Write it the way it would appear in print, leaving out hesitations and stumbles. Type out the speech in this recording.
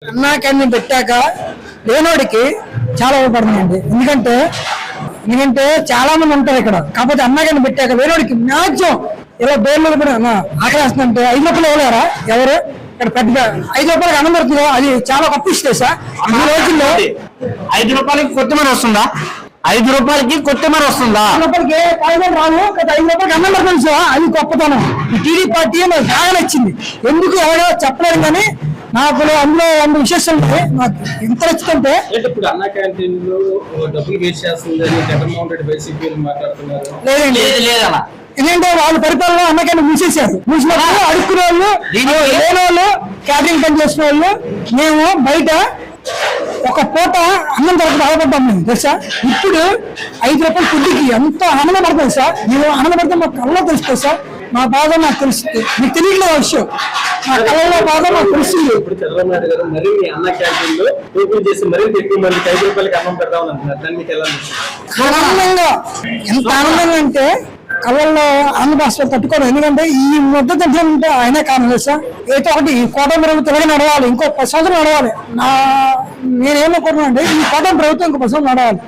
అన్నా క్యాంటీన్ పెట్టాక లేనోడికి చాలా ఉపయోగపడుతుందండి. ఎందుకంటే చాలా మంది ఉంటారు ఇక్కడ. కాకపోతే అన్నా క్యాంటీన్ పెట్టాక లేనోడికి మ్యాక్సిమం ఇలా బేర్లు కూడా ఆకలి వేస్తుందంటే 5 రూపాయలు ఇవ్వలేరా ఎవరు ఇక్కడ పెద్ద 5 రూపాయలకి అన్నం పెడుతుందో అది చాలా గొప్ప ఇష్టేసా. ఈ రోజుల్లో 5 రూపాయలకి కొత్తిమీర వస్తుందా? 5 రూపాయలకి కొత్తిమీర వస్తుందా? 5 రూపాయలకి కాయగూరలు రావు, 5 రూపాయలకి అన్నం పెడుతుంది సార్. అది గొప్పతనం. ఈ టీడీ పార్టీ నాకు బాగా నచ్చింది. ఎందుకు ఎవరో చెప్పలేరు కానీ నాకు అందులో 100 విశేషాలు నాకు ఎంత నచ్చుతుంటే ఇప్పుడు అన్నా క్యాంటీన్ లో డబ్బులు వేస్ట్ చేస్తుందని జగన్మోహన్ రెడ్డి వైసీపీ మాట్లాడుతున్నారు. లేదండి, లేదలా. ఎందుకంటే వాళ్ళ పరిపాలన అన్నకన్నా మూసేశారు. మూసినప్పుడు అడుక్కునే వాళ్ళు, లేని వాళ్ళు, క్యాటరింగ్ పని చేసిన వాళ్ళు, మేము బయట ఒక పూట అన్నం తరపు బాధపడ్డాం మేము తెలుసా. ఇప్పుడు 5 రూపాయల ఫుడ్కి ఎంత ఆనందం పడుతుంది సార్. మేము ఆనందపడితే మా కళ్ళలో తెలుస్తుంది సార్. మా బాధ నాకు తెలుస్తుంది, మీకు తెలియట్లేదు ఆ విషయం. మా కళ్ళలో బాధ నాకు తెలుస్తుంది. ఇప్పుడు చంద్రబాబు నాయుడు గారు మరి అన్నా క్యాంటీన్ లో ఓపెన్ చేసి మరింత ఎక్కువ మందికి 5 రూపాయలకి అన్నం పెడదామని అంటున్నారు. దాన్ని మీకు ఎలా ఆనందంగా, ఎంత ఆనందంగా అంటే కళ్ళల్లో ఆనంద భాషలు తట్టుకోవడం. ఎందుకంటే ఈ ముద్ద తింటే ఆయనే కారణం లేదు సార్. ఏదో ఒకటి ఈ కోటమి ప్రభుత్వం ఇలాగే నడవాలి, ఇంకో 10 సంవత్సరాలు నడవాలి. నేనేమనుకుంటున్నా అంటే ఈ కోటమి ప్రభుత్వం ఇంకో 10 సంవత్సరాలు నడవాలి.